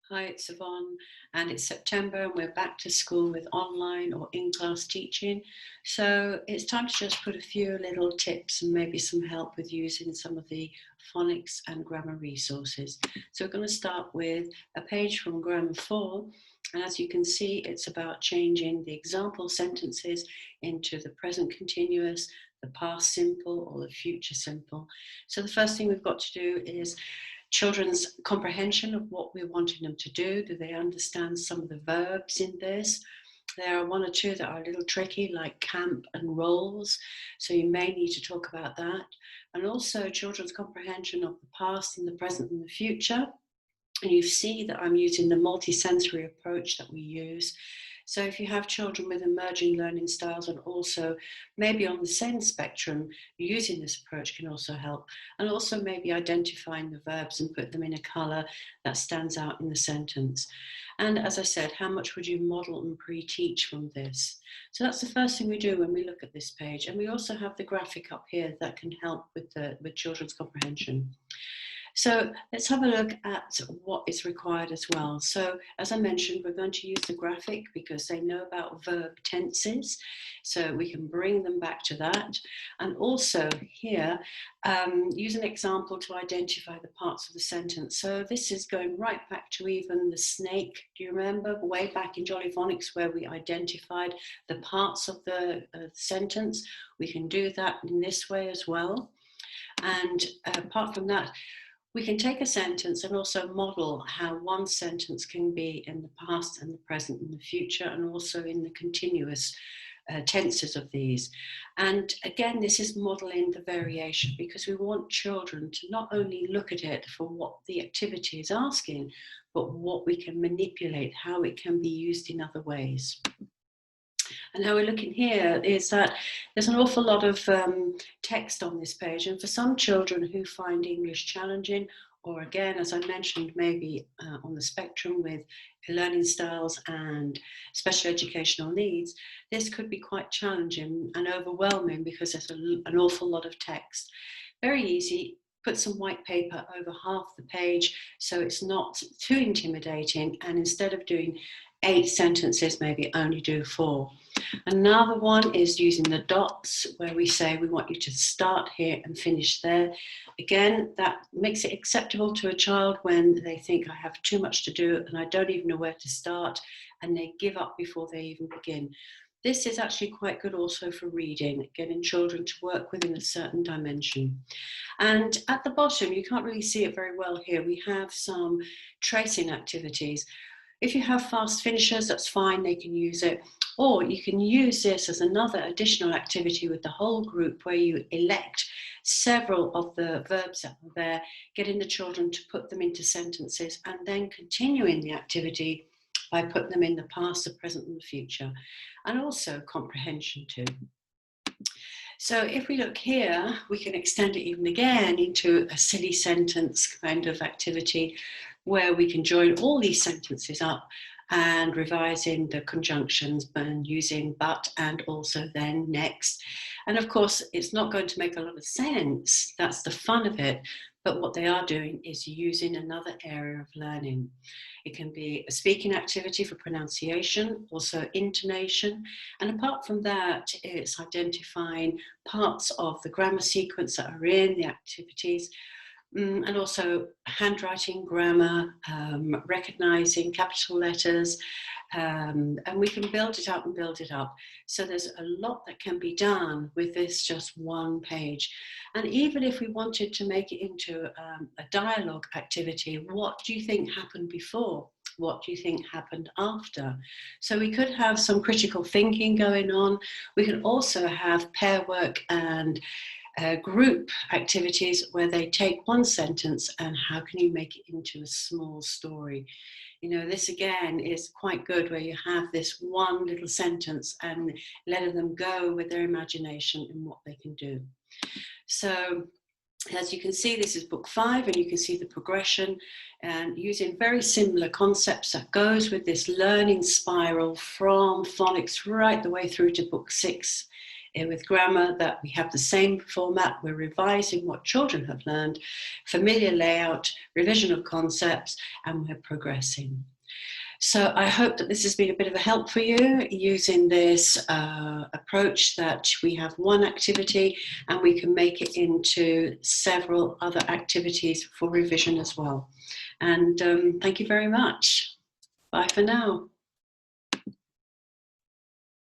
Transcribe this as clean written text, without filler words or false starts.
Hi, it's Yvonne, and it's September, and we're back to school with online or in-class teaching. So it's time to just put a few little tips and maybe some help with using some of the phonics and grammar resources. So we're going to start with a page from Grammar 4, and as you can see, it's about changing the example sentences into the present continuous, the past simple, or the future simple. So the first thing we've got to do is children's comprehension of what we're wanting them to do. Do they understand some of the verbs in this? There are one or two that are a little tricky, like camp and roles, so you may need to talk about that. And also children's comprehension of the past and the present and the future. And you see that I'm using the multisensory approach that we use. So if you have children with emerging learning styles and also maybe on the same spectrum, using this approach can also help. And also maybe identifying the verbs and put them in a colour that stands out in the sentence. And as I said, how much would you model and pre-teach from this? So that's the first thing we do when we look at this page. And we also have the graphic up here that can help with children's comprehension. So let's have a look at what is required as well. So as I mentioned, we're going to use the graphic because they know about verb tenses. So we can bring them back to that. And also here, use an example to identify the parts of the sentence. So this is going right back to even the snake. Do you remember way back in Jolly Phonics where we identified the parts of the sentence? We can do that in this way as well. And apart from that, we can take a sentence and also model how one sentence can be in the past and the present and the future, and also in the continuous tenses of these. And again, this is modeling the variation because we want children to not only look at it for what the activity is asking, but what we can manipulate, how it can be used in other ways. And how we're looking here is that there's an awful lot of text on this page. And for some children who find English challenging, or again, as I mentioned, maybe on the spectrum with learning styles and special educational needs, this could be quite challenging and overwhelming because there's an awful lot of text. Very easy. Put some white paper over half the page so it's not too intimidating. And instead of doing 8 sentences, maybe only do 4. Another one is using the dots where we say we want you to start here and finish there. Again, that makes it acceptable to a child when they think I have too much to do and I don't even know where to start, and they give up before they even begin. This is actually quite good also for reading, getting children to work within a certain dimension. And at the bottom, you can't really see it very well here, we have some tracing activities. If you have fast finishers, that's fine, they can use it. Or you can use this as another additional activity with the whole group where you elect several of the verbs that are there, getting the children to put them into sentences and then continuing the activity by putting them in the past, the present and the future. And also comprehension too. So if we look here, we can extend it even again into a silly sentence kind of activity where we can join all these sentences up and revising the conjunctions and using but and also then next. And of course, it's not going to make a lot of sense. That's the fun of it. But what they are doing is using another area of learning. It can be a speaking activity for pronunciation, also intonation. And apart from that, it's identifying parts of the grammar sequence that are in the activities, and also handwriting, grammar, recognizing capital letters, and we can build it up and build it up. So there's a lot that can be done with this just one page. And even if we wanted to make it into a dialogue activity, what do you think happened before? What do you think happened after? So we could have some critical thinking going on. We can also have pair work and group activities where they take one sentence and how can you make it into a small story. You know, this again is quite good where you have this one little sentence and letting them go with their imagination and what they can do. So as you can see, this is book 5 and you can see the progression and using very similar concepts that goes with this learning spiral from phonics right the way through to book 6 with grammar that we have the same format. We're revising what children have learned, familiar layout, revision of concepts, and we're progressing. So I hope that this has been a bit of a help for you using this approach that we have one activity and we can make it into several other activities for revision as well. And thank you very much. Bye for now.